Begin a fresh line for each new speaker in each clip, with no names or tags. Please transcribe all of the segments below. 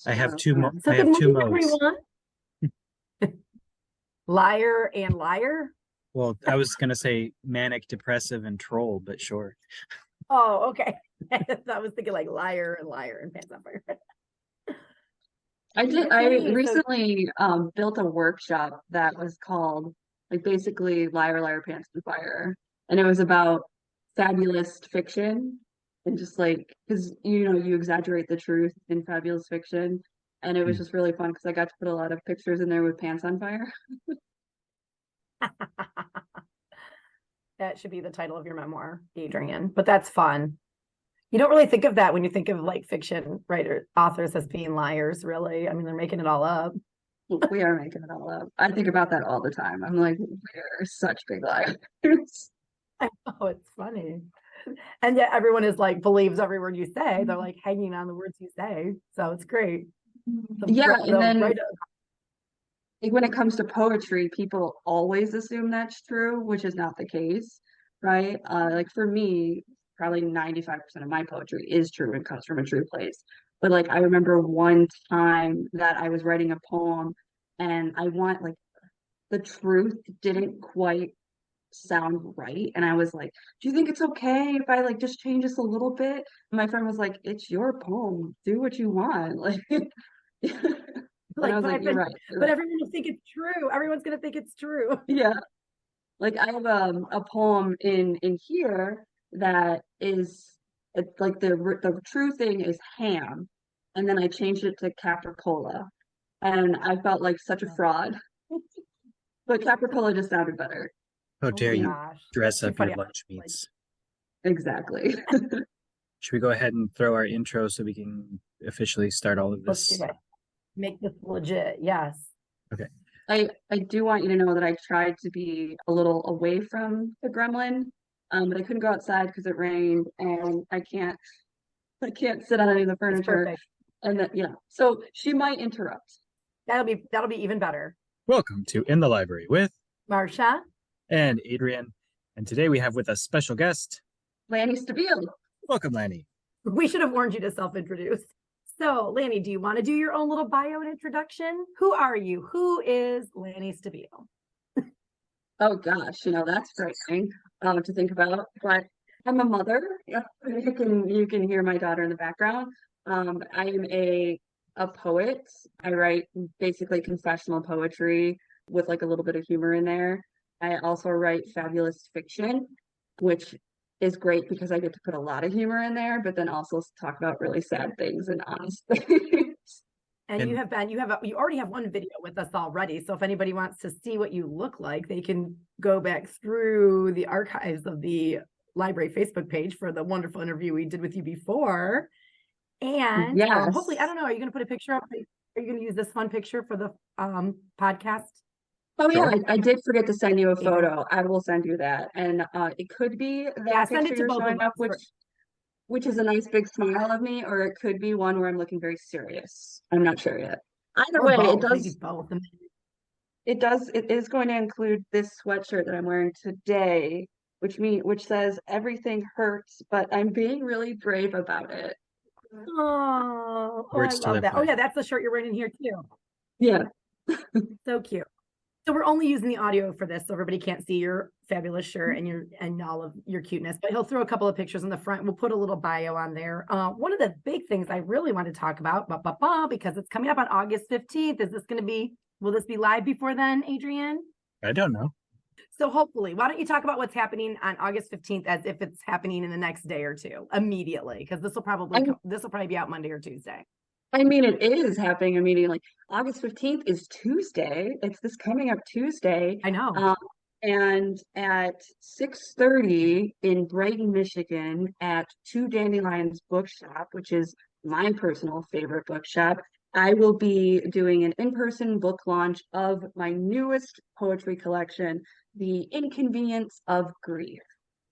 I have
So
I
good
have two
morning,
modes.
everyone. Liar and liar.
Well, I was gonna say manic, depressive, and troll, but sure.
Oh, okay. I was thinking like liar and liar and pants on fire.
I
Okay, so
recently built a workshop that was called like basically Liar Liar Pants on Fire. And it was about fabulous fiction and just like because you exaggerate the truth in fabulous fiction. And it was
Hmm.
just really fun because I got to put a lot of pictures in there with pants on fire.
that should be the title of your memoir, Adrian. But that's fun. You don't really think of that when you think of like fiction writer authors as being liars, really. I mean, they're making it all up.
We are making it all up. I think about that all the time. I'm like, we're such big liars.
Oh, it's funny. And yet everyone is like believes every word you say. They're like hanging on the words you say. So it's great.
Yeah, and
The
then
writer.
like when it comes to poetry, people always assume that's true, which is not the case, right? Like for me, probably 95% of my poetry is true and comes from a true place. But like I remember one time that I was writing a poem and I want like the truth didn't quite sound right. And I was like, do you think it's okay if I like just change this a little bit? And my friend was like, it's your poem. Do what you want. Like and I
Like,
was like, you're right, you're
but
right.
everyone will think it's true. Everyone's gonna think it's true.
Yeah. Like I have a poem in here that is it's like the true thing is ham, and then I changed it to capricola, and I felt like such a fraud. But capricola just sounded better.
How
Oh
dare
my
you
gosh, that's
dress
too
up your
funny.
lunch
Like,
meats?
Exactly.
Should we go ahead and throw our intro so we can officially start all of
let's do
this?
it. Make this legit. Yes.
Okay.
I do want you to know that I tried to be a little away from the gremlin, but I couldn't go outside because it rained, and I can't sit on any of the
It's
furniture,
perfect.
and that so she might interrupt.
That'll be even better.
Welcome to In the Library with
Marsha,
and Adrian. And today we have with us special guest.
Lannie Stabile.
Welcome, Lannie.
we should have warned you to self-introduce. So, Lannie, do you want to do your own little bio and introduction? Who are you? Who is Lannie Stabile?
Oh gosh, that's frightening to think about. But I'm a mother. Yeah, you can hear my daughter in the background. I am a poet. I write basically confessional poetry with like a little bit of humor in there. I also write fabulous fiction, which is great because I get to put a lot of humor in there, but then also talk about really sad things and honest things.
And
And
you already have one video with us already. So if anybody wants to see what you look like, they can go back through the archives of the library Facebook page for the wonderful interview we did with you before. And hopefully, I
Yes.
don't know, are you going to put a picture up? Are you going to use this fun picture for the podcast?
Oh yeah,
sure.
I did forget to send you a
Adrian?
photo. I will send you that. And it could be
Yeah,
that
send
picture
it to
you're
both of
showing
us.
up, which is a nice big smile of me, or it could be one where I'm looking very serious. I'm not sure yet. Either
Or
way,
both, maybe both.
it is going to include this sweatshirt that I'm wearing today, which says everything hurts, but I'm being really brave about it.
Oh, I
Words to
love
live
that. Oh
by.
yeah, that's the shirt you're wearing in here too.
Yeah.
So cute. So we're only using the audio for this, so everybody can't see your fabulous shirt and all of your cuteness. But he'll throw a couple of pictures in the front. We'll put a little bio on there. One of the big things I really want to talk about, because it's coming up on August 15th. Will this be live before then, Adrian?
I don't know.
So hopefully, why don't you talk about what's happening on August 15th as if it's happening in the next day or two immediately? Because this will probably be out Monday or Tuesday.
I mean, it is happening immediately. August 15th is Tuesday. It's this coming up Tuesday.
I know.
And at 6:30 in Brighton, Michigan, at Two Dandelions Bookshop, which is my personal favorite bookshop, I will be doing an in-person book launch of my newest poetry collection, The Inconvenience of Grief,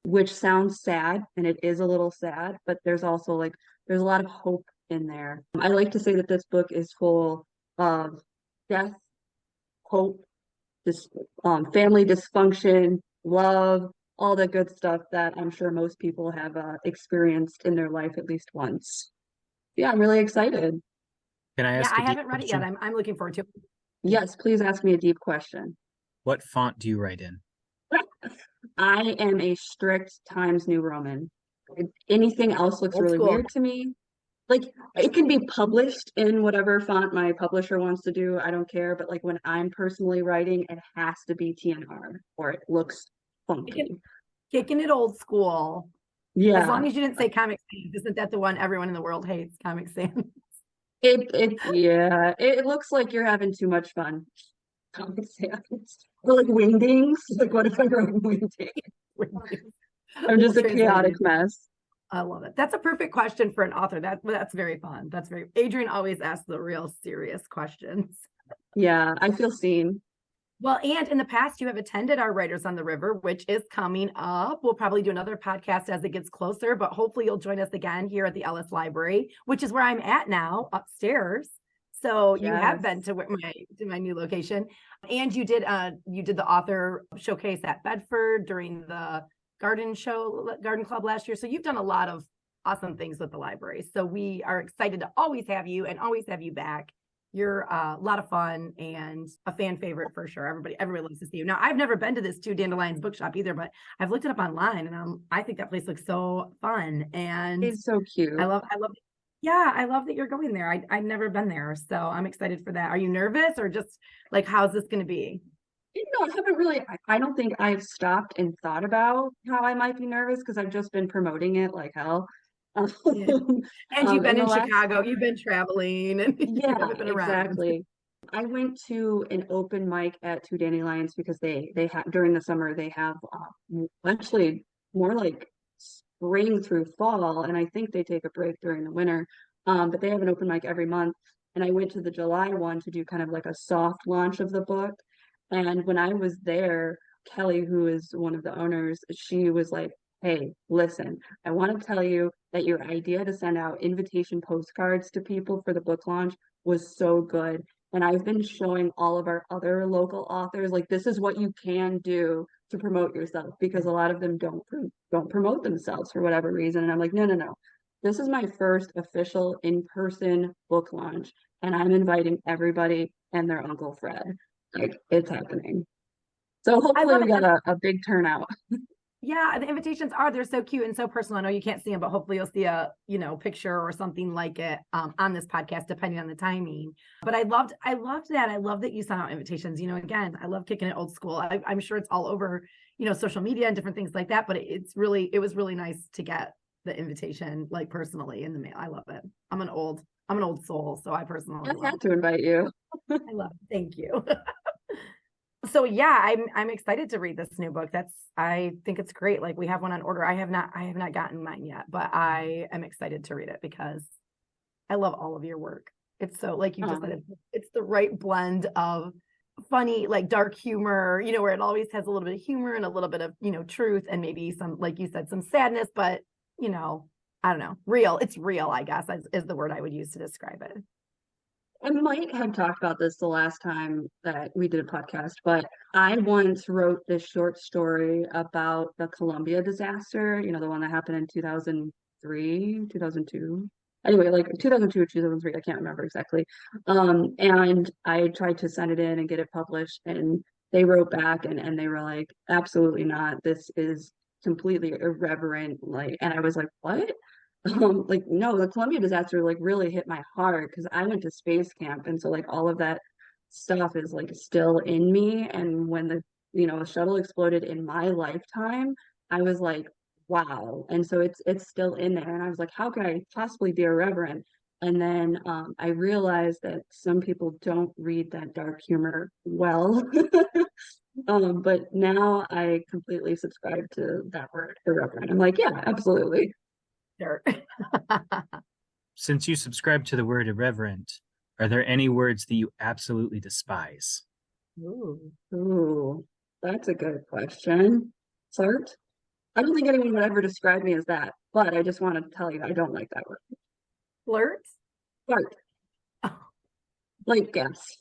which sounds sad, and it is a little sad, but there's a lot of hope in there. I like to say that this book is full of death, hope, this family dysfunction, love, all the good stuff that I'm sure most people have experienced in their life at least once. Yeah, I'm really excited.
Can I
Yeah,
ask
I
a deep
haven't read it yet.
question?
I'm looking forward to it.
Yes, please ask me a deep question.
What font do you write in?
I am a strict Times New Roman. Anything else looks
Old
really
school.
weird to me. Like it can be published in whatever font my publisher wants to do. I don't care. But like when I'm personally writing, it has to be TNR or it looks funky.
Kicking it old school. As
Yeah.
long as you didn't say Comic Sans, isn't that the one everyone in the world hates? Comic Sans.
It looks like you're having too much fun. Comic Sans. Or like wingdings. Like what if I wrote wingdings? I'm just a chaotic
Translated.
mess.
I love it. That's a perfect question for an author. That's very fun. Adrian always asks the real serious questions.
Yeah, I feel seen.
Well, and in the past, you have attended our Writers on the River, which is coming up. We'll probably do another podcast as it gets closer, but hopefully you'll join us again here at the Ellis Library, which is where I'm at now, upstairs. So you have been
Yes.
to my new location, and you did the author showcase at Bedford during the garden club last year. So you've done a lot of awesome things with the library. So we are excited to always have you and always have you back. You're a lot of fun and a fan favorite for sure. Everybody loves to see you. Now, I've never been to this Two Dandelions bookshop either, but I've looked it up online and I think that place looks so fun. And
It's so cute.
yeah, I love that you're going there. I've never been there, so I'm excited for that. Are you nervous or just like, how's this going to be?
I haven't really, I don't think I've stopped and thought about how I might be nervous because I've just been promoting it like hell.
Yeah. And you've been
In the
in
last,
Chicago, you've been traveling and you
yeah,
haven't been around.
exactly. I went to an open mic at Two Dandelions because they have during the summer they have actually more like spring through fall, and I think they take a break during the winter. But they have an open mic every month, and I went to the July one to do kind of like a soft launch of the book. And when I was there, Kelly, who is one of the owners, she was like, "Hey, listen, I want to tell you that your idea to send out invitation postcards to people for the book launch was so good. And I've been showing all of our other local authors, like this is what you can do to promote yourself because a lot of them don't promote themselves for whatever reason. And I'm like, no, no, no. This is my first official in-person book launch, and I'm inviting everybody and their Uncle Fred. Like it's happening. So
I
hopefully
love
we
it.
got a big turnout.
Yeah, the invitations they're so cute and so personal. I know you can't see them, but hopefully you'll see a, picture or something like it on this podcast, depending on the timing. But I loved that. I love that you sent out invitations. Again, I love kicking it old school. I'm sure it's all over, social media and different things like that. But it was really nice to get the invitation, like personally in the mail. I love it. I'm an old soul, so I personally
I
love
had to invite you.
I love it. Thank you. So yeah, I'm excited to read this new book. I think it's great. Like we have one on order. I have not gotten mine yet, but I am excited to read it because I love all of your work. It's so like you just said, it's the right blend of funny, like dark humor, where it always has a little bit of humor and a little bit of, truth and maybe some, like you said, some sadness, but I don't know, real. It's real, I guess, is the word I would use to describe it.
I might have talked about this the last time that we did a podcast, but I once wrote this short story about the Columbia disaster, the one that happened in 2003, 2002. Anyway, like 2002 or 2003, I can't remember exactly. And I tried to send it in and get it published, and they wrote back and they were like, absolutely not. This is completely irreverent. Like, and I was like, what? Like no, the Columbia disaster like really hit my heart because I went to space camp, and so like all of that stuff is like still in me. And when the shuttle exploded in my lifetime, I was like, wow. And so it's still in there, and I was like, how could I possibly be irreverent? And then I realized that some people don't read that dark humor well. But now I completely subscribe to that word, irreverent. I'm like, yeah, absolutely.
Sure.
Since you subscribe to the word irreverent, are there any words that you absolutely despise?
Ooh, that's a good question. Flirt? I don't think anyone would ever describe me as that, but I just want to tell you I don't like that word.
Flirt?
Flirt.
Oh,
Like, yes.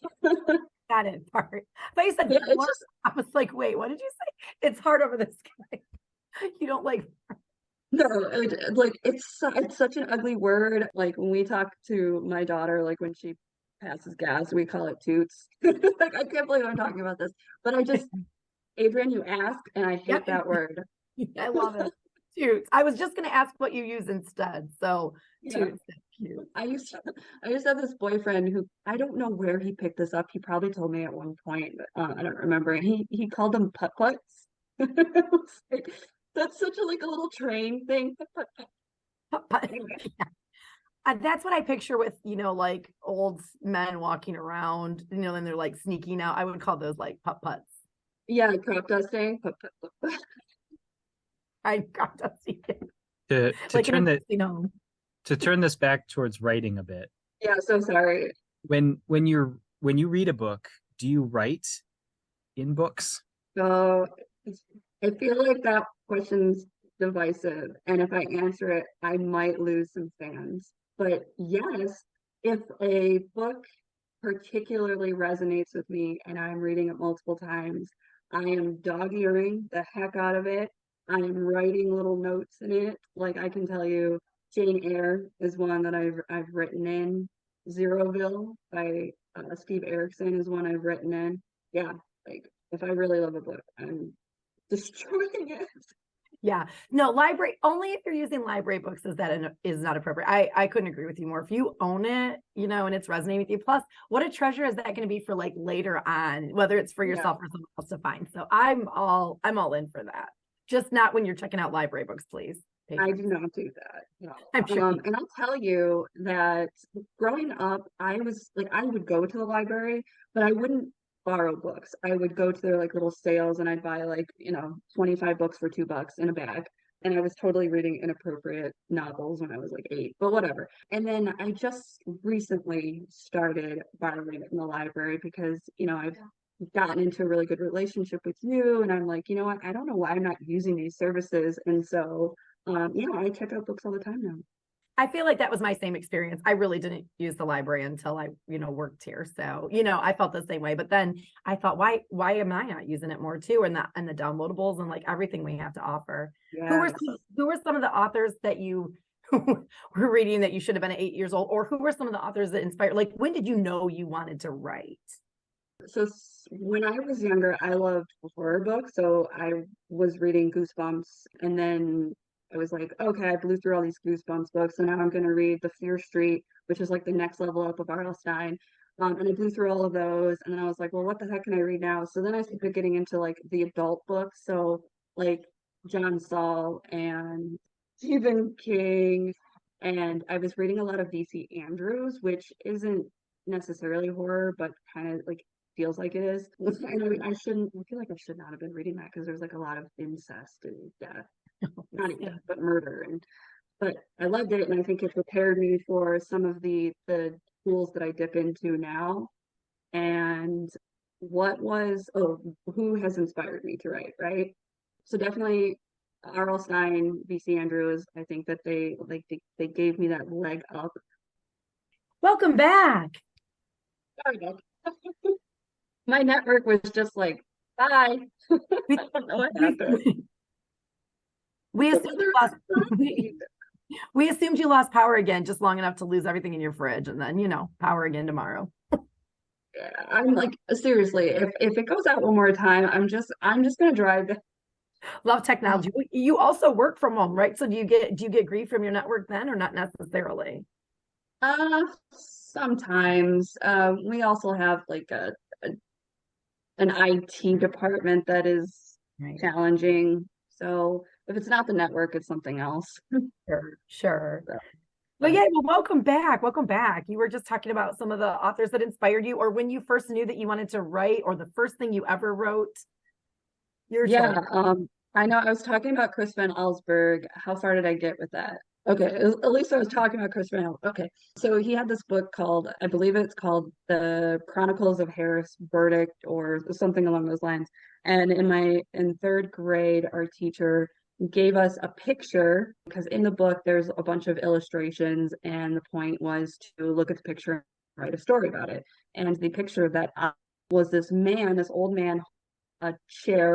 got it. Part. But you said
Yeah, it's
flirt.
just,
I was like, wait, what did you say? It's hard over this guy. You don't like
no, like, it's such an ugly word. Like, when we talk to my daughter, like, when she passes gas. We call it toots. Like, I can't believe I'm talking about this, but Adrian, you asked, and I hate
Yep.
that word.
I love it. Toots. I was just going to ask what you use instead. So
Yeah.
toots. That's cute.
I used to have this boyfriend who, I don't know where he picked this up. He probably told me at one point, but I don't remember. And he called them putt-putts. It was like, that's such a like a little train thing.
But
Anyway,
that's what I picture with, like old men walking around, and they're like sneaking out. I would call those like putt-putts.
yeah, crop dusting.
I got to see it.
To
Like in a
turn
nursing home.
to turn this back towards writing a bit.
Yeah, so sorry.
When you read a book, do you write in books?
So I feel like that question's divisive, and if I answer it, I might lose some fans. But yes, if a book particularly resonates with me and I'm reading it multiple times, I am dog-earing the heck out of it. I am writing little notes in it. Like, I can tell you, Jane Eyre is one that I've written in. Zeroville by Steve Erickson is one I've written in. Yeah, like if I really love a book, I'm destroying it.
Yeah. No, library, only if you're using library books is not appropriate. I couldn't agree with you more. If you own it, and it's resonating with you. Plus, what a treasure is that going to be for like later on, whether it's for yourself or someone else to find. So I'm all in for that. Just not when you're checking out library books, please.
I do not do that. No.
I'm sure.
And I'll tell you that growing up, I was like, I would go to the library, but I wouldn't borrow books. I would go to their like little sales and I'd buy like, 25 books for $2 in a bag. And I was totally reading inappropriate novels when I was like 8, but whatever. And then I just recently started borrowing in the library because, I've gotten into a really good relationship with you. And I'm like, you know what? I don't know why I'm not using these services. And so I check out books all the time now.
I feel like that was my same experience. I really didn't use the library until I, worked here. So, I felt the same way. But then I thought, why am I not using it more too? And the downloadables and like everything we have to offer.
Yes.
Who were some of the authors that you were reading that you should have been at 8 years old? Or who were some of the authors that inspired? Like, when did you know you wanted to write?
So when I was younger, I loved horror books. So I was reading Goosebumps, and then I was like, okay, I blew through all these Goosebumps books, and now I'm going to read The Fear Street, which is like the next level up of R.L. Stine. And I blew through all of those, and then I was like, well, what the heck can I read now? So then I started getting into like the adult books. So like John Saul and Stephen King, and I was reading a lot of V.C. Andrews, which isn't necessarily horror, but kind of like feels like it is. And I feel like I should not have been reading that because there's like a lot of incest and death. Not even death, but murder. But I loved it, and I think it prepared me for some of the tools that I dip into now. And who has inspired me to write, right? So definitely R.L. Stine, V.C. Andrews. I think that they gave me that leg up.
Welcome back.
Sorry, Doug. My network was just like, bye. I don't know what happened.
We assumed you lost power again just long enough to lose everything in your fridge, and then power again tomorrow.
Yeah, I'm like, seriously, if it goes out one more time, I'm just gonna drive.
Love technology. You also work from home, right? So do you get grief from your network then, or not necessarily?
Sometimes. We also have like an IT department that is challenging. So if it's not the network, it's something else.
Sure.
So,
Well, yeah, well, welcome back. Welcome back. You were just talking about some of the authors that inspired you, or when you first knew that you wanted to write, or the first thing you ever wrote.
I know I was talking about Chris Van Allsburg. How far did I get with that? Okay, at least I was talking about Chris Van Allsburg. Okay, so he had this book called, I believe it's called The Chronicles of Harris Burdick or something along those lines. And in third grade, our teacher gave us a picture because in the book there's a bunch of illustrations, and the point was to look at the picture and write a story about it. And the picture that was this old man, a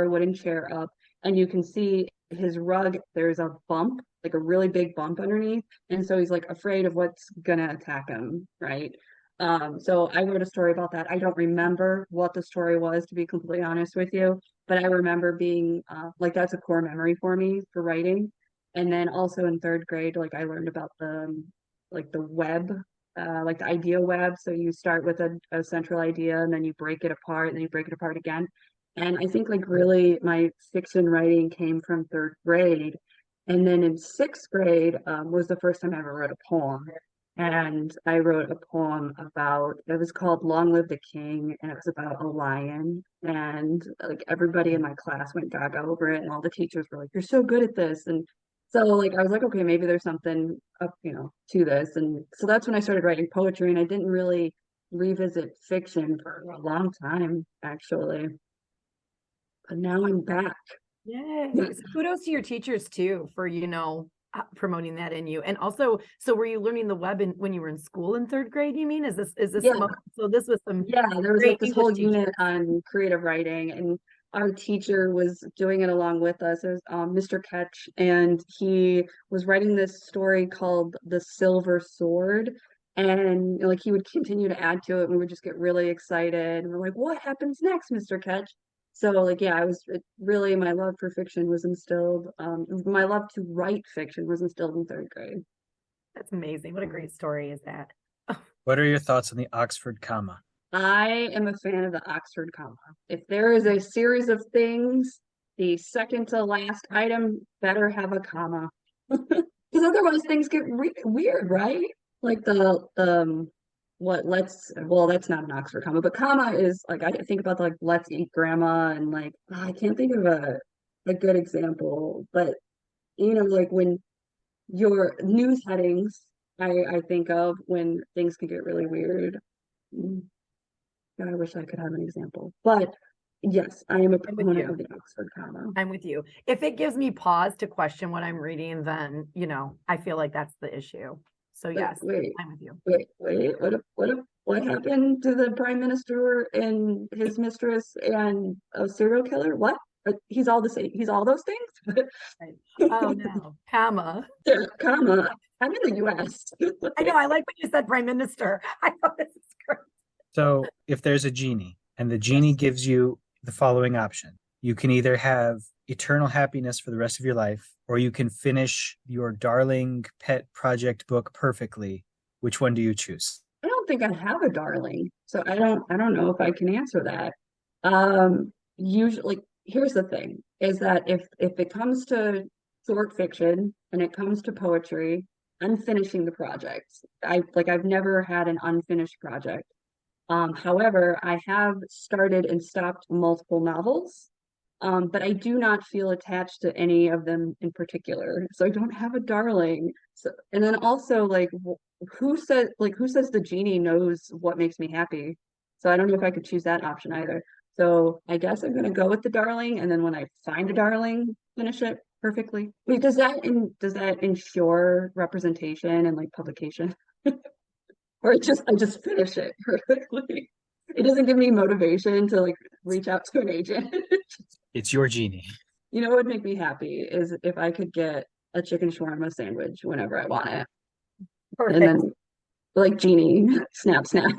wooden chair up, and you can see his rug. There's a bump, like a really big bump underneath, and so he's like afraid of what's gonna attack him, right? So I wrote a story about that. I don't remember what the story was, to be completely honest with you, but I remember being like that's a core memory for me for writing. And then also in third grade, like I learned about the web, like the idea web. So you start with a central idea and then you break it apart and then you break it apart again. And I think like really my fiction writing came from third grade. And then in sixth grade was the first time I ever wrote a poem. And I wrote a poem about, it was called Long Live the King, and it was about a lion. And like everybody in my class went gaga over it, and all the teachers were like, "You're so good at this." And so like I was like, okay, maybe there's something up, to this. And so that's when I started writing poetry, and I didn't really revisit fiction for a long time, actually. But now I'm back.
Yay. So kudos to your teachers too for, promoting that in you. And also, so were you learning the web when you were in school in third grade, you mean? Is this
Yeah.
so this was some
Yeah, there was
great
like this
English
whole
teachers.
unit on creative writing, and our teacher was doing it along with us. It was Mr. Ketch, and he was writing this story called The Silver Sword. And like he would continue to add to it, and we would just get really excited. And we're like, "What happens next, Mr. Ketch?" So like, yeah, really my love for fiction was instilled. My love to write fiction was instilled in third grade.
That's amazing. What a great story is that?
What are your thoughts on the Oxford comma?
I am a fan of the Oxford comma. If there is a series of things, the second to last item better have a comma. Because otherwise things get weird, right? Like that's not an Oxford comma, but comma is like I think about like let's eat grandma and like I can't think of a good example, but like when your news headings I think of when things can get really weird. Mm. God, I wish I could have an example. But yes, I am a
I'm with
proponent
you.
of the Oxford comma.
I'm with you. If it gives me pause to question what I'm reading, then, I feel like that's the issue. So
But
yes,
wait,
I'm with you.
wait. What happened to the prime minister and his mistress and a serial killer? What? But he's all the same. He's all those things.
Right. Oh no, comma.
Yeah, comma. I'm in the U.S.
I know. I like when you said prime minister. I thought this is great.
So, if there's a genie and the genie
Yes.
gives you the following option, you can either have eternal happiness for the rest of your life, or you can finish your darling pet project book perfectly. Which one do you choose?
I don't think I have a darling, so I don't know if I can answer that. Usually, here's the thing: is that if it comes to short fiction and it comes to poetry, I'm finishing the project. I've never had an unfinished project. However, I have started and stopped multiple novels, but I do not feel attached to any of them in particular. So I don't have a darling. So, and then also like who says the genie knows what makes me happy? So I don't know if I could choose that option either. So I guess I'm gonna go with the darling, and then when I find a darling, finish it perfectly. Wait, does that ensure representation and like publication? Or I just finish it perfectly. It doesn't give me motivation to like reach out to an agent.
It's your genie.
What would make me happy is if I could get a chicken shawarma sandwich whenever I want it. And
Perfect.
then like genie, snap, snap.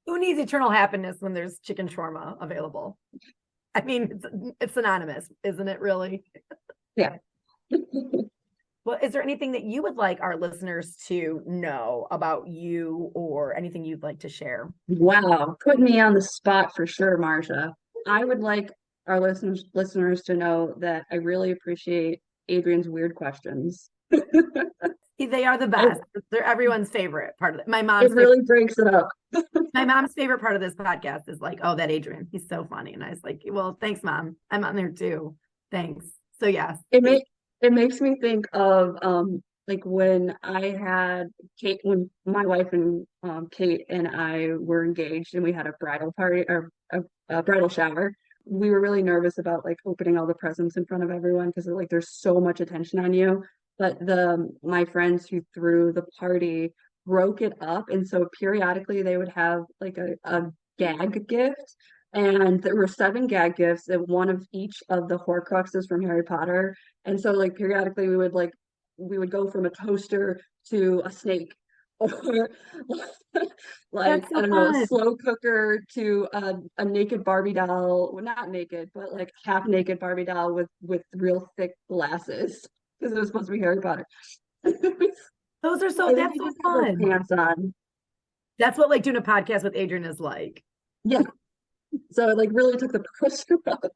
Who needs eternal happiness when there's chicken shawarma available? I mean, it's synonymous, isn't it? Really?
Yeah.
Well, is there anything that you would like our listeners to know about you, or anything you'd like to share?
Wow, put me on the spot for sure, Marsha. I would like our listeners to know that I really appreciate Adrian's weird questions.
They are the
It,
best. They're everyone's favorite part of it.
it really breaks it up.
My mom's favorite part of this podcast is like, oh, that Adrian, he's so funny. And I was like, well, thanks, Mom. I'm on there too. Thanks. So yes.
It makes me think of like when I had Kate, when my wife and Kate and I were engaged and we had a bridal party or a bridal shower. We were really nervous about like opening all the presents in front of everyone because like there's so much attention on you. But my friends who threw the party broke it up, and so periodically they would have like a gag gift. And there were seven gag gifts, and one of each of the Horcruxes from Harry Potter. And so like periodically we would go from a toaster to a snake or like,
That's
I
so
don't know, a
fun.
slow cooker to a naked Barbie doll, well, not naked, but like half naked Barbie doll with real thick glasses because it was supposed to be Harry Potter.
Those are so,
And then
that's
he
so
just had like
fun.
pants on.
That's what like doing a podcast with Adrian is like.
Yeah. So it like really took the pressure off.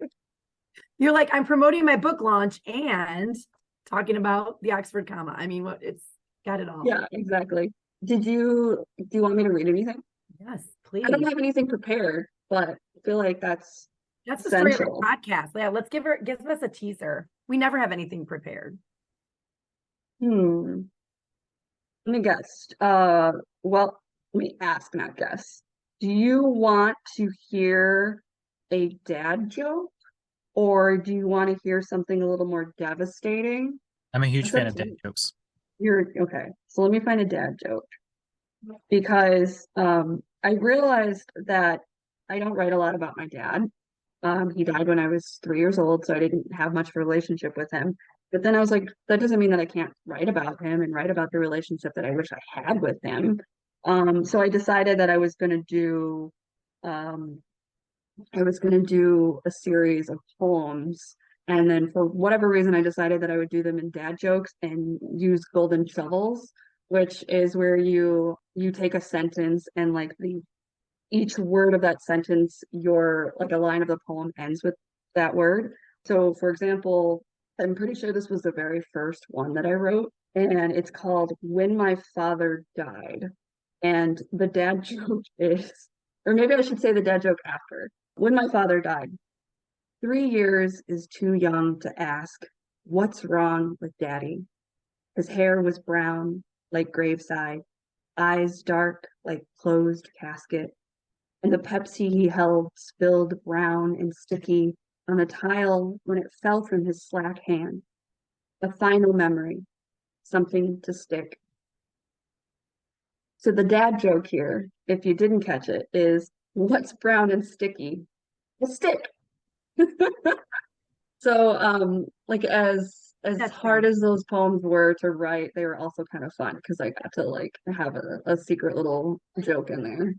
You're like, I'm promoting my book launch and talking about the Oxford comma. I mean, what it's got it all.
Yeah, exactly. Do you want me to read anything?
Yes,
I don't
please.
have anything prepared, but I feel like that's
That's the story of
essential.
our podcast. Yeah, let's give us a teaser. We never have anything prepared.
Hmm. Let me guess. Well, let me ask, not guess. Do you want to hear a dad joke, or do you want to hear something a little more devastating?
I'm a huge
That's up
fan of
to
dad
you.
jokes.
You're okay. So let me find a dad joke because I realized that I don't write a lot about my dad. He died when I was 3 years old, so I didn't have much of a relationship with him. But then I was like, that doesn't mean that I can't write about him and write about the relationship that I wish I had with him. So I decided that um, I was going to do a series of poems. And then for whatever reason, I decided that I would do them in dad jokes and use golden shovels, which is where you take a sentence and like the each word of that sentence, your like a line of the poem ends with that word. So, for example, I'm pretty sure this was the very first one that I wrote, and it's called When My Father Died. And the dad joke is, or maybe I should say the dad joke after. When my father died, 3 years is too young to ask, what's wrong with daddy? His hair was brown like graveside, eyes dark like closed casket, and the Pepsi he held spilled brown and sticky on the tile when it fell from his slack hand. A final memory, something to stick. So the dad joke here, if you didn't catch it, is what's brown and sticky? A stick. So like as
That's
hard
great.
as those poems were to write, they were also kind of fun because I got to like have a secret little joke in there.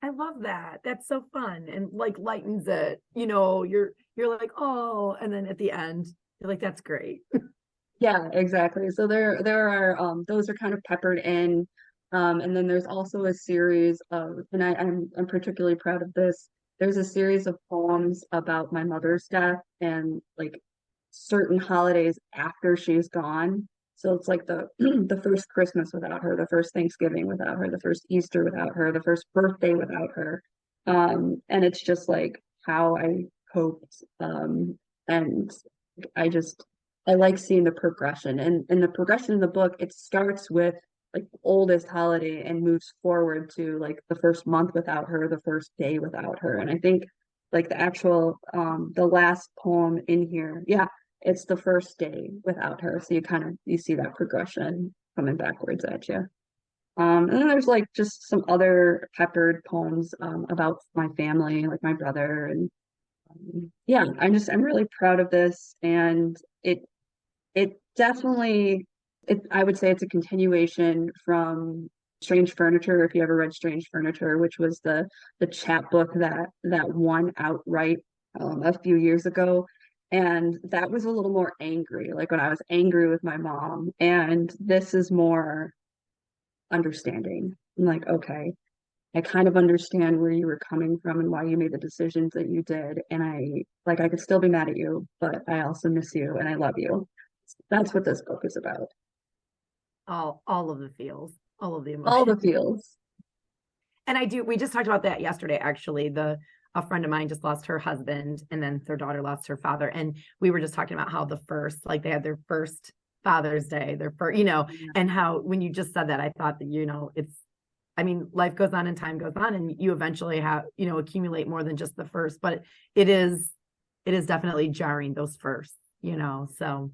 I love that. That's so fun and like lightens it. You're like, oh, and then at the end, you're like, that's great.
Yeah, exactly. So there are those are kind of peppered in. And then there's also a series of, and I'm particularly proud of this. There's a series of poems about my mother's death and like certain holidays after she's gone. So it's like the the first Christmas without her, the first Thanksgiving without her, the first Easter without her, the first birthday without her. And it's just like how I coped. And I just I like seeing the progression. And the progression in the book, it starts with like the oldest holiday and moves forward to like the first month without her, the first day without her. And I think like the actual the last poem in here, yeah, it's the first day without her. So you see that progression coming backwards at you. And then there's like just some other peppered poems about my family, like my brother, and yeah, I'm really proud of this, and it definitely I would say it's a continuation from Strange Furniture, if you ever read Strange Furniture, which was the chapbook that won outright a few years ago. And that was a little more angry, like when I was angry with my mom. And this is more understanding. I'm like, okay, I kind of understand where you were coming from and why you made the decisions that you did. And I could still be mad at you, but I also miss you and I love you. That's what this book is about.
All of the feels, all of the
All
emotions.
the feels.
And we just talked about that yesterday, actually. A friend of mine just lost her husband, and then their daughter lost her father. And we were just talking about how the first, like they had their first Father's Day, their first, and how when you just said that, I thought that, I mean, life goes on and time goes on, and you eventually have, accumulate more than just the first, but it is definitely jarring, those first, so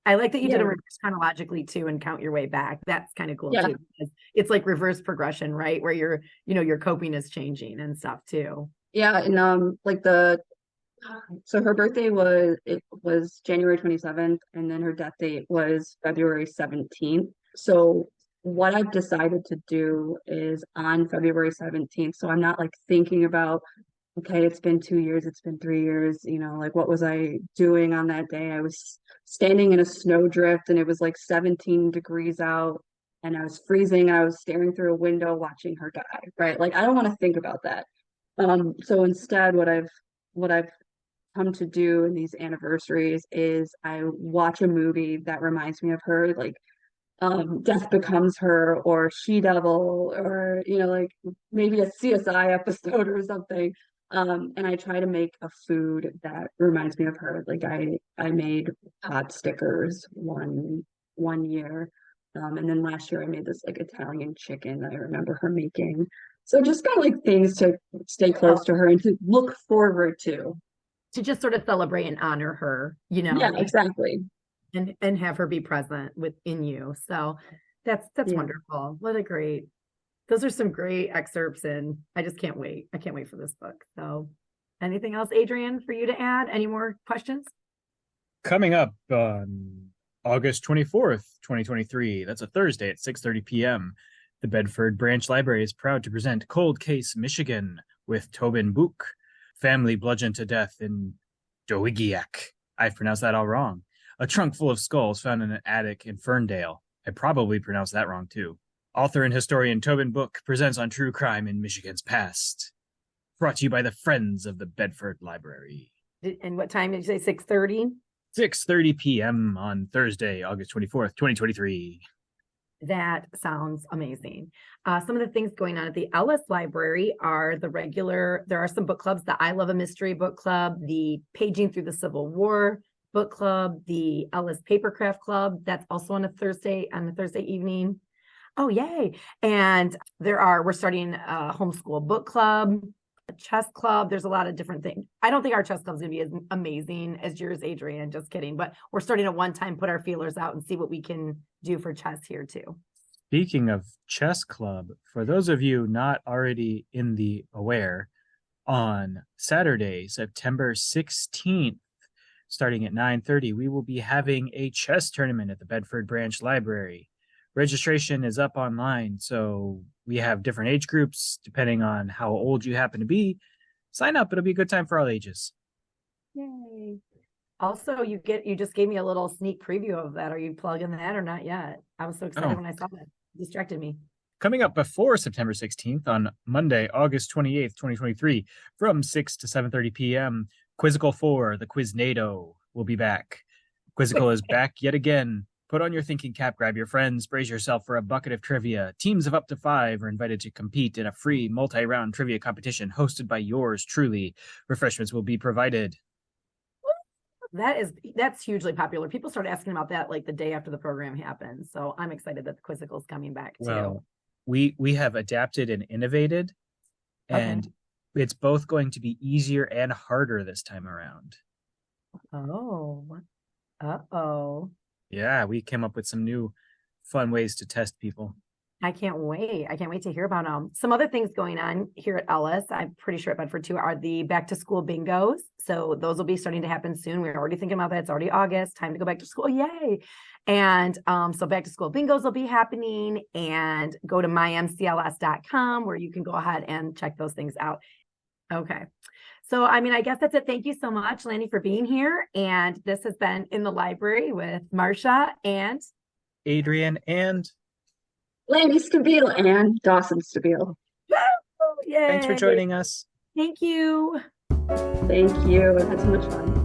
I like that you did
Yeah.
a reverse chronologically too and count your way back. That's kind of cool
Yeah.
too, because it's like reverse progression, right? Where your coping is changing and stuff too.
Yeah. And like so her birthday was January 27th, and then her death date was February 17th. So what I've decided to do is on February 17th. So I'm not like thinking about, okay, it's been 2 years, it's been 3 years, like what was I doing on that day? I was standing in a snowdrift and it was like 17 degrees out and I was freezing and I was staring through a window watching her die, right? Like I don't want to think about that. So instead what I've come to do in these anniversaries is I watch a movie that reminds me of her, like Death Becomes Her or She Devil or like maybe a CSI episode or something. And I try to make a food that reminds me of her. Like I made pot stickers one year. And then last year I made this like Italian chicken that I remember her making. So just kind of like things to stay close to her and to look forward
to just sort of celebrate and honor her,
Yeah, exactly.
and have her be present within you. So that's
Yeah.
wonderful. Those are some great excerpts, and I just can't wait. I can't wait for this book. So anything else, Adrian, for you to add? Any more questions?
Coming up on August 24th, 2023, that's a Thursday at 6:30 p.m., the Bedford Branch Library is proud to present Cold Case Michigan with Tobin Book, family bludgeoned to death in Dowigiac. I've pronounced that all wrong. A trunk full of skulls found in an attic in Ferndale. I probably pronounced that wrong too. Author and historian Tobin Book presents on true crime in Michigan's past. Brought to you by the Friends of the Bedford Library.
And what time did you say? 6:30?
6:30 p.m. on Thursday, August 24th, 2023.
That sounds amazing. Some of the things going on at the Ellis Library are there are some book clubs, the I Love a Mystery book club, the Paging Through the Civil War book club, the Ellis Papercraft Club. That's also on a Thursday evening. Oh, yay. And we're starting a homeschool book club, a chess club. There's a lot of different things. I don't think our chess club is going to be as amazing as yours, Adrian. Just kidding. But we're starting to one time put our feelers out and see what we can do for chess here too.
Speaking of chess club, for those of you not already in the aware, on Saturday, September 16th, starting at 9:30, we will be having a chess tournament at the Bedford Branch Library. Registration is up online, so we have different age groups depending on how old you happen to be. Sign up. It'll be a good time for all ages.
Yay. Also, you just gave me a little sneak preview of that. Are you plugging that or not yet? I was so excited when I saw that. It distracted me.
Coming up before September 16th on Monday, August 28th, 2023, from 6 to 7:30 p.m., Quizzical 4, the Quiznado, will be back. Quizzical is back yet again. Put on your thinking cap, grab your friends, brace yourself for a bucket of trivia. Teams of up to 5 are invited to compete in a free multi-round trivia competition hosted by yours truly. Refreshments will be provided.
That's hugely popular. People start asking about that like the day after the program happens. So I'm excited that the Quizzical is coming back too.
Well, we have adapted and innovated, and it's both going to be easier and harder this time around.
Oh.
Yeah, we came up with some new fun ways to test people.
I can't wait. I can't wait to hear about them. Some other things going on here at Ellis, I'm pretty sure at Bedford too, are the back to school bingos. So those will be starting to happen soon. We're already thinking about that. It's already August, time to go back to school. Yay. And so back to school bingos will be happening, and go to mymcls.com where you can go ahead and check those things out. Okay. So, I guess that's it. Thank you so much, Lannie, for being here. And this has been In the Library with Marsha and
Adrian and
Lannie Stabile and Dawson Stabile.
Yay.
Thanks for joining us.
Thank you.
Thank you. I had so much fun.